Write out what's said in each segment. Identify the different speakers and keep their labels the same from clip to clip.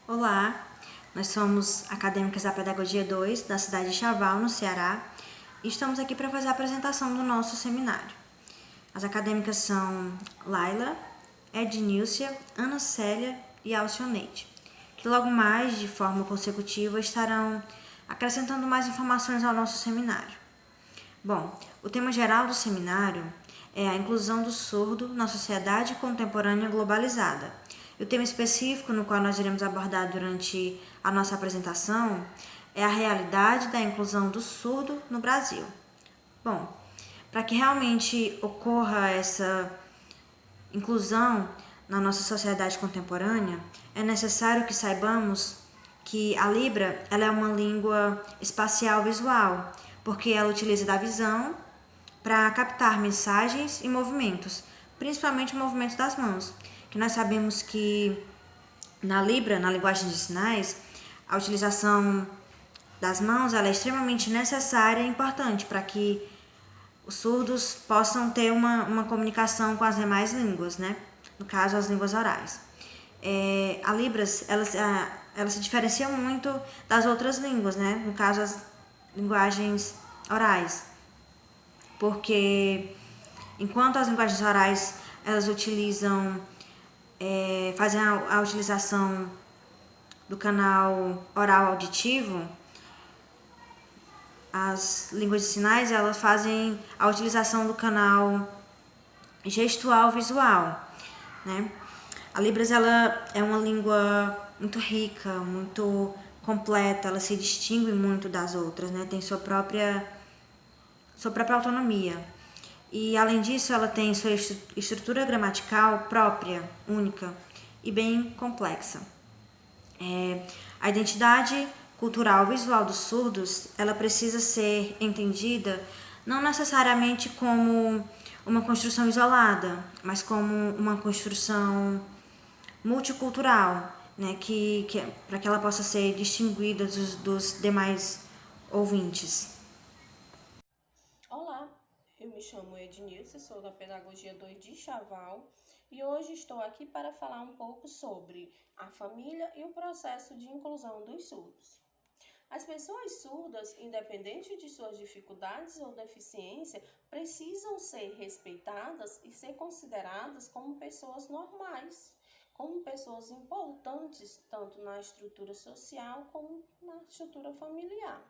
Speaker 1: Olá, nós somos acadêmicas da Pedagogia 2 da cidade de Chaval, no Ceará, e estamos aqui para fazer a apresentação do nosso seminário. As acadêmicas são Laila, Ednilcia, Ana Célia e Alcioneide, que logo mais, de forma consecutiva, estarão acrescentando mais informações ao nosso seminário. Bom, o tema geral do seminário é a inclusão do surdo na sociedade contemporânea globalizada. E o tema específico no qual nós iremos abordar durante a nossa apresentação é a realidade da inclusão do surdo no Brasil. Bom, para que realmente ocorra essa inclusão na nossa sociedade contemporânea, é necessário que saibamos que a Libra ela é uma língua espacial visual, porque ela utiliza da visão para captar mensagens e movimentos, principalmente o movimento das mãos, que nós sabemos que na Libra, na linguagem de sinais, a utilização das mãos ela é extremamente necessária e importante para que os surdos possam ter uma comunicação com as demais línguas, né? No caso, as línguas orais. A Libras, ela se diferencia muito das outras línguas, né? No caso, as linguagens orais. Porque enquanto as linguagens orais, elas utilizam, fazem a utilização do canal oral auditivo, as línguas de sinais, elas fazem a utilização do canal gestual visual, né? A Libras ela é uma língua muito rica, muito completa, ela se distingue muito das outras, né? Tem sua própria autonomia. E além disso, ela tem sua estrutura gramatical própria, única e bem complexa. A identidade cultural visual dos surdos, ela precisa ser entendida não necessariamente como uma construção isolada, mas como uma construção multicultural, né, para que ela possa ser distinguida dos demais ouvintes.
Speaker 2: Olá, eu me chamo Ednilce, sou da Pedagogia 2 de Chaval e hoje estou aqui para falar um pouco sobre a família e o processo de inclusão dos surdos. As pessoas surdas, independente de suas dificuldades ou deficiência, precisam ser respeitadas e ser consideradas como pessoas normais, como pessoas importantes tanto na estrutura social como na estrutura familiar.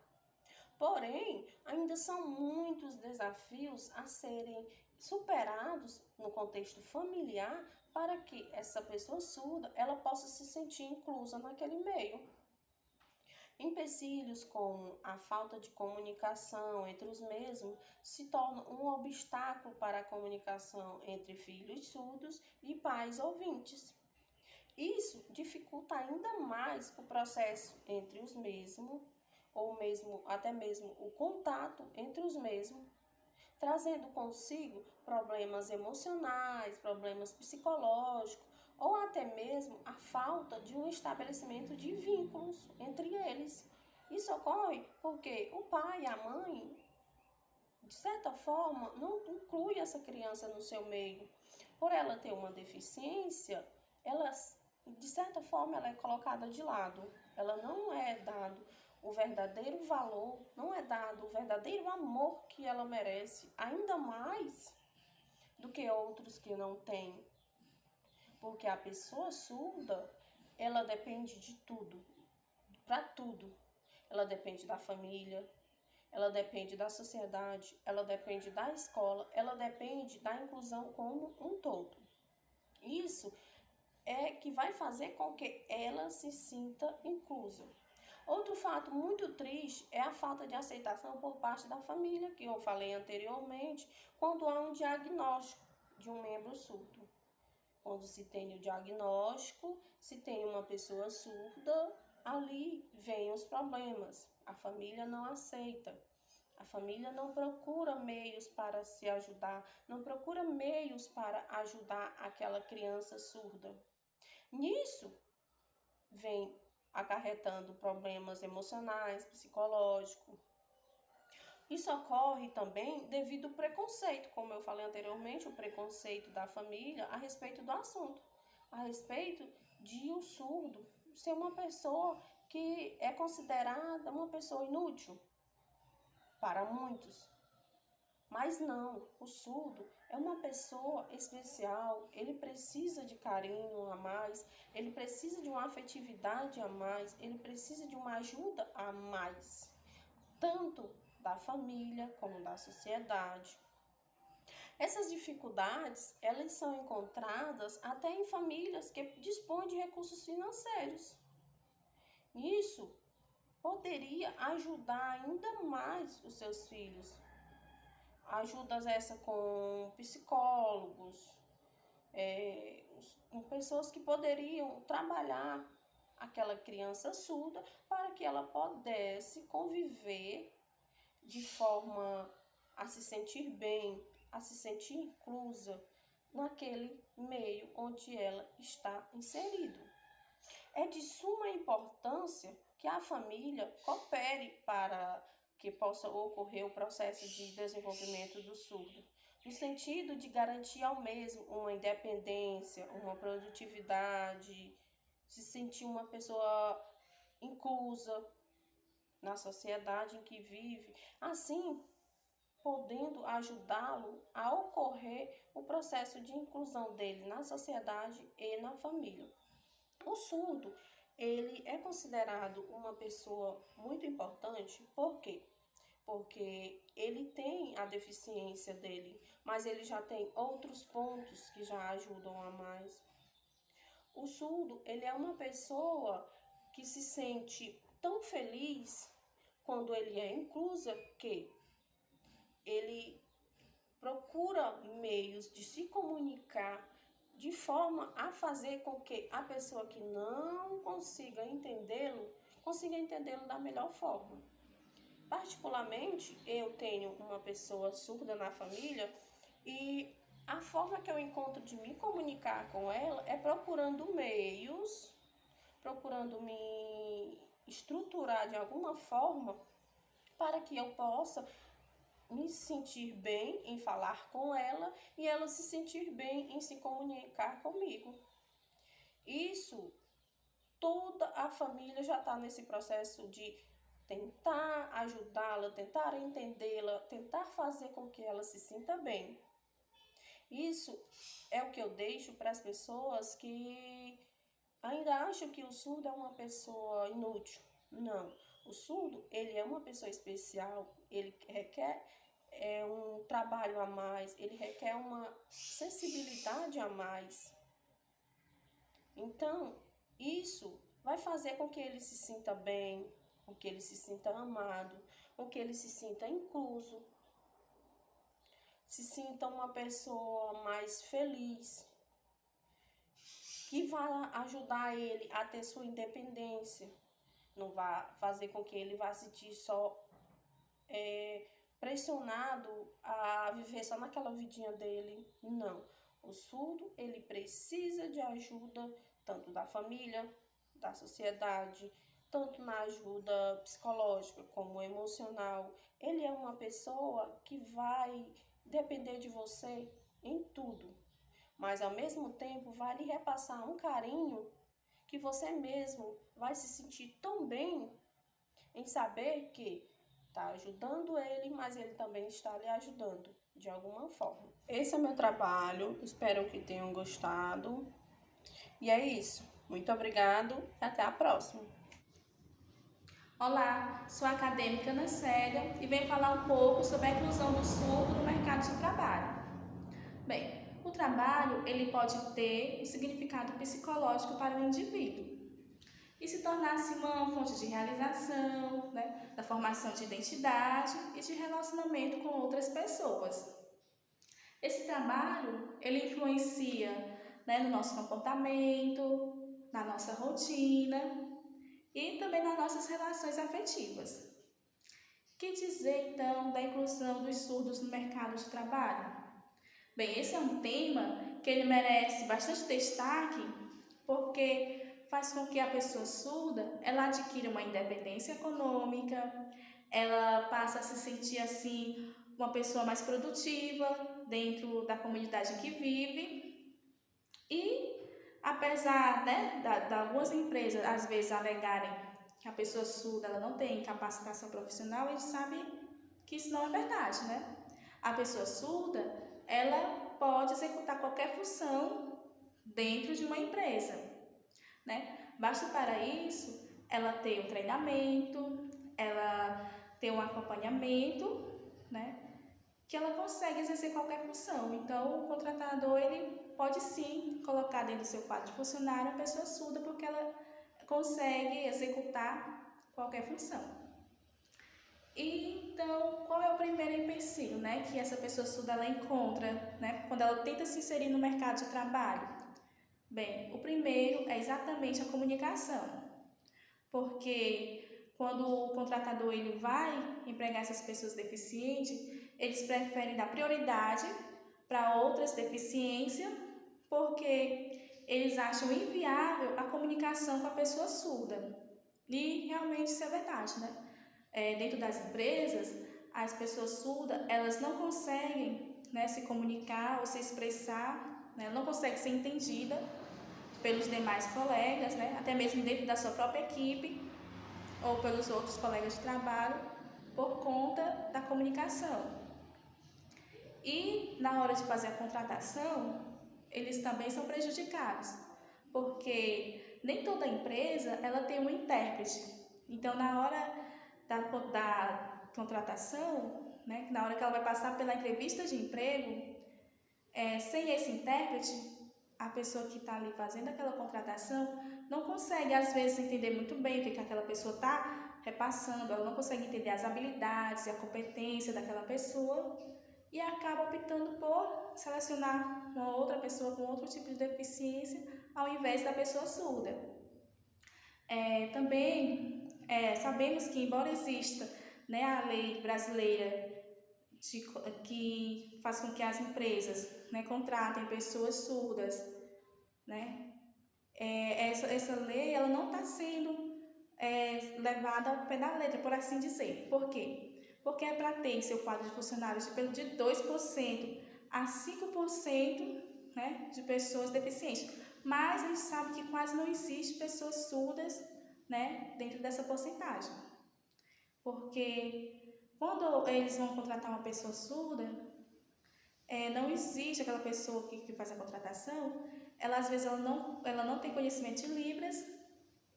Speaker 2: Porém, ainda são muitos desafios a serem superados no contexto familiar para que essa pessoa surda ela possa se sentir inclusa naquele meio. Empecilhos como a falta de comunicação entre os mesmos se tornam um obstáculo para a comunicação entre filhos surdos e pais ouvintes. Isso dificulta ainda mais o processo entre os mesmos, ou mesmo até mesmo o contato entre os mesmos, trazendo consigo problemas emocionais, problemas psicológicos, ou até mesmo a falta de um estabelecimento de vínculos entre eles. Isso ocorre porque o pai e a mãe, de certa forma, não inclui essa criança no seu meio. Por ela ter uma deficiência, ela, de certa forma, ela é colocada de lado. Ela não é dado o verdadeiro valor, não é dado o verdadeiro amor que ela merece, ainda mais do que outros que não têm. Porque a pessoa surda, ela depende de tudo, para tudo. Ela depende da família, ela depende da sociedade, ela depende da escola, ela depende da inclusão como um todo. Isso é que vai fazer com que ela se sinta inclusa. Outro fato muito triste é a falta de aceitação por parte da família, que eu falei anteriormente, quando há um diagnóstico de um membro surdo. Quando se tem o diagnóstico, se tem uma pessoa surda, ali vêm os problemas. A família não aceita. A família não procura meios para se ajudar, não procura meios para ajudar aquela criança surda. Nisso, vem acarretando problemas emocionais, psicológicos. Isso ocorre também devido ao preconceito, como eu falei anteriormente, o preconceito da família a respeito do assunto, a respeito de um surdo ser uma pessoa que é considerada uma pessoa inútil para muitos. Mas não, o surdo é uma pessoa especial, ele precisa de carinho a mais, ele precisa de uma afetividade a mais, ele precisa de uma ajuda a mais, tanto da família como da sociedade. Essas dificuldades, elas são encontradas até em famílias que dispõem de recursos financeiros. Isso poderia ajudar ainda mais os seus filhos. Ajudas essa com psicólogos, com pessoas que poderiam trabalhar aquela criança surda para que ela pudesse conviver de forma a se sentir bem, a se sentir inclusa naquele meio onde ela está inserida. É de suma importância que a família coopere para que possa ocorrer o processo de desenvolvimento do surdo, no sentido de garantir ao mesmo uma independência, uma produtividade, se sentir uma pessoa inclusa na sociedade em que vive, assim podendo ajudá-lo a ocorrer o processo de inclusão dele na sociedade e na família. O surdo, ele é considerado uma pessoa muito importante, por quê? Porque ele tem a deficiência dele, mas ele já tem outros pontos que já ajudam a mais. O surdo, ele é uma pessoa que se sente tão feliz quando ele é inclusa que ele procura meios de se comunicar de forma a fazer com que a pessoa que não consiga entendê-lo da melhor forma. Particularmente, eu tenho uma pessoa surda na família e a forma que eu encontro de me comunicar com ela é procurando meios, procurando me estruturar de alguma forma para que eu possa me sentir bem em falar com ela e ela se sentir bem em se comunicar comigo. Isso, toda a família já está nesse processo de tentar ajudá-la, tentar entendê-la, tentar fazer com que ela se sinta bem. Isso é o que eu deixo para as pessoas que ainda acham que o surdo é uma pessoa inútil. Não, o surdo, ele é uma pessoa especial, ele requer um trabalho a mais, ele requer uma sensibilidade a mais. Então, isso vai fazer com que ele se sinta bem, com que ele se sinta amado, com que ele se sinta incluso, se sinta uma pessoa mais feliz, que vai ajudar ele a ter sua independência, não vai fazer com que ele vá sentir só pressionado a viver só naquela vidinha dele. Não, o surdo, ele precisa de ajuda tanto da família, da sociedade, tanto na ajuda psicológica como emocional. Ele é uma pessoa que vai depender de você em tudo, mas ao mesmo tempo vai lhe repassar um carinho que você mesmo vai se sentir tão bem em saber que está ajudando ele, mas ele também está lhe ajudando de alguma forma. Esse é meu trabalho, espero que tenham gostado. E é isso. Muito obrigado e até a próxima.
Speaker 3: Olá, sou a acadêmica Ana Célia e venho falar um pouco sobre a inclusão do surdo no mercado de trabalho. Bem, o trabalho ele pode ter um significado psicológico para o indivíduo e se tornar-se uma fonte de realização, da formação de identidade e de relacionamento com outras pessoas. Esse trabalho ele influencia no nosso comportamento, na nossa rotina e também nas nossas relações afetivas. Que dizer então da inclusão dos surdos no mercado de trabalho? Bem, esse é um tema que ele merece bastante destaque porque faz com que a pessoa surda ela adquira uma independência econômica, ela passa a se sentir assim uma pessoa mais produtiva dentro da comunidade em que vive e Apesar, né, de algumas empresas às vezes alegarem que a pessoa surda ela não tem capacitação profissional, a gente sabe que isso não é verdade, né? A pessoa surda, ela pode executar qualquer função dentro de uma empresa, né? Basta para isso ela ter um treinamento, ela ter um acompanhamento, né? Que ela consegue exercer qualquer função. Então, o contratador ele pode sim colocar dentro do seu quadro de funcionário uma pessoa surda porque ela consegue executar qualquer função. E, então, qual é o primeiro empecilho, né, que essa pessoa surda ela encontra, né, quando ela tenta se inserir no mercado de trabalho? Bem, o primeiro é exatamente a comunicação, porque quando o contratador ele vai empregar essas pessoas deficientes, eles preferem dar prioridade para outras deficiências, porque eles acham inviável a comunicação com a pessoa surda. E realmente isso é verdade, né? Dentro das empresas, as pessoas surdas, elas não conseguem, né, se comunicar ou se expressar, né, não conseguem ser entendida pelos demais colegas, né, até mesmo dentro da sua própria equipe ou pelos outros colegas de trabalho, por conta da comunicação. E na hora de fazer a contratação, eles também são prejudicados, porque nem toda empresa ela tem um intérprete. Então, na hora da contratação, né, na hora que ela vai passar pela entrevista de emprego, sem esse intérprete, a pessoa que está ali fazendo aquela contratação não consegue, às vezes, entender muito bem o que aquela pessoa está repassando, ela não consegue entender as habilidades e a competência daquela pessoa e acaba optando por selecionar uma outra pessoa com outro tipo de deficiência ao invés da pessoa surda. Também sabemos que, embora exista, né, a lei brasileira que faz com que as empresas, né, contratem pessoas surdas, né, essa lei ela não está sendo levada ao pé da letra, por assim dizer. Por quê? Porque é para ter em seu quadro de funcionários de 2% a 5%, né, de pessoas deficientes. Mas a gente sabe que quase não existe pessoas surdas, né, dentro dessa porcentagem. Porque quando eles vão contratar uma pessoa surda, não existe aquela pessoa que faz a contratação, ela às vezes ela não tem conhecimento de Libras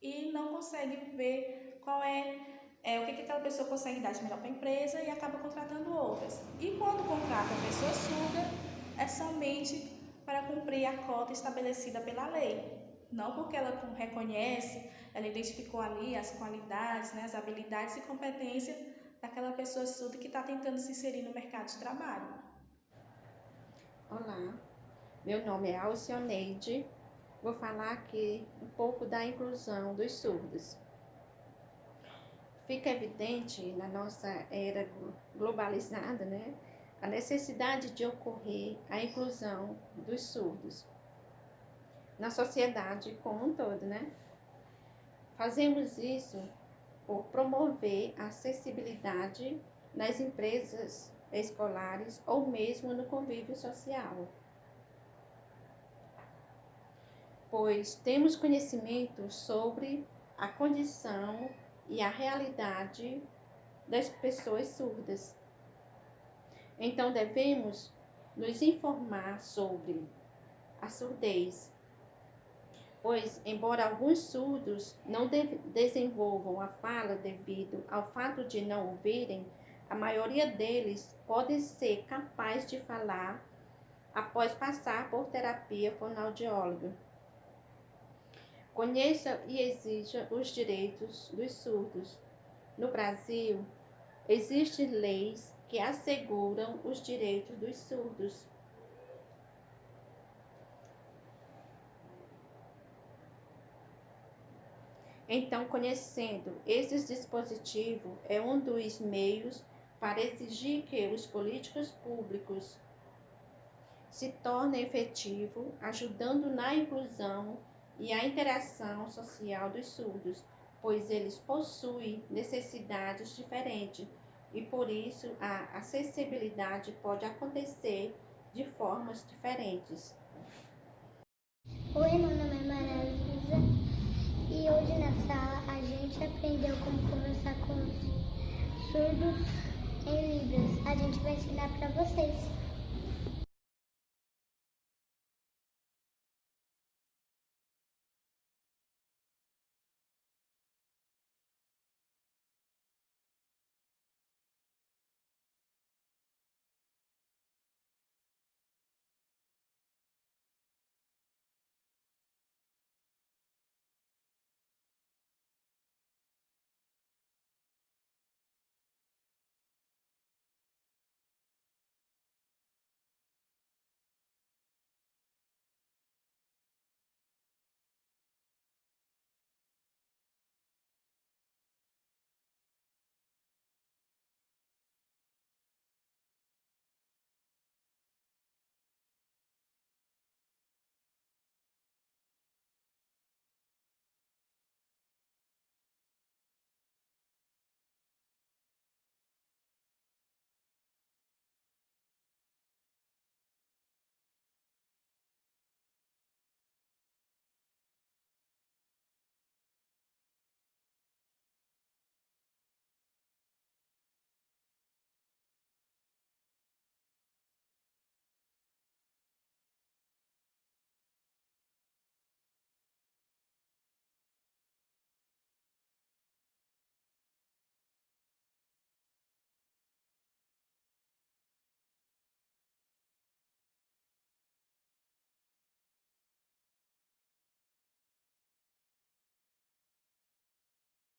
Speaker 3: e não consegue ver qual o que aquela pessoa consegue dar de melhor para a empresa e acaba contratando outras. E quando contrata a pessoa surda, é somente para cumprir a cota estabelecida pela lei. Não porque ela reconhece, ela identificou ali as qualidades, né, as habilidades e competências daquela pessoa surda que está tentando se inserir no mercado de trabalho.
Speaker 4: Olá, meu nome é Alcioneide. Vou falar aqui um pouco da inclusão dos surdos. Fica evidente na nossa era globalizada, né, a necessidade de ocorrer a inclusão dos surdos na sociedade como um todo, né? Fazemos isso por promover a acessibilidade nas empresas escolares ou mesmo no convívio social. Pois temos conhecimento sobre a condição e a realidade das pessoas surdas. Então devemos nos informar sobre a surdez, pois embora alguns surdos não desenvolvam a fala devido ao fato de não ouvirem, a maioria deles pode ser capaz de falar após passar por terapia fonoaudióloga. Conheça e exija os direitos dos surdos. No Brasil, existem leis que asseguram os direitos dos surdos. Então, conhecendo esses dispositivos é um dos meios para exigir que os políticos públicos se tornem efetivos, ajudando na inclusão e a interação social dos surdos, pois eles possuem necessidades diferentes e por isso a acessibilidade pode acontecer de formas diferentes.
Speaker 5: Oi, meu nome é gente aprendeu como conversar com os surdos em Libras. A gente vai ensinar para vocês.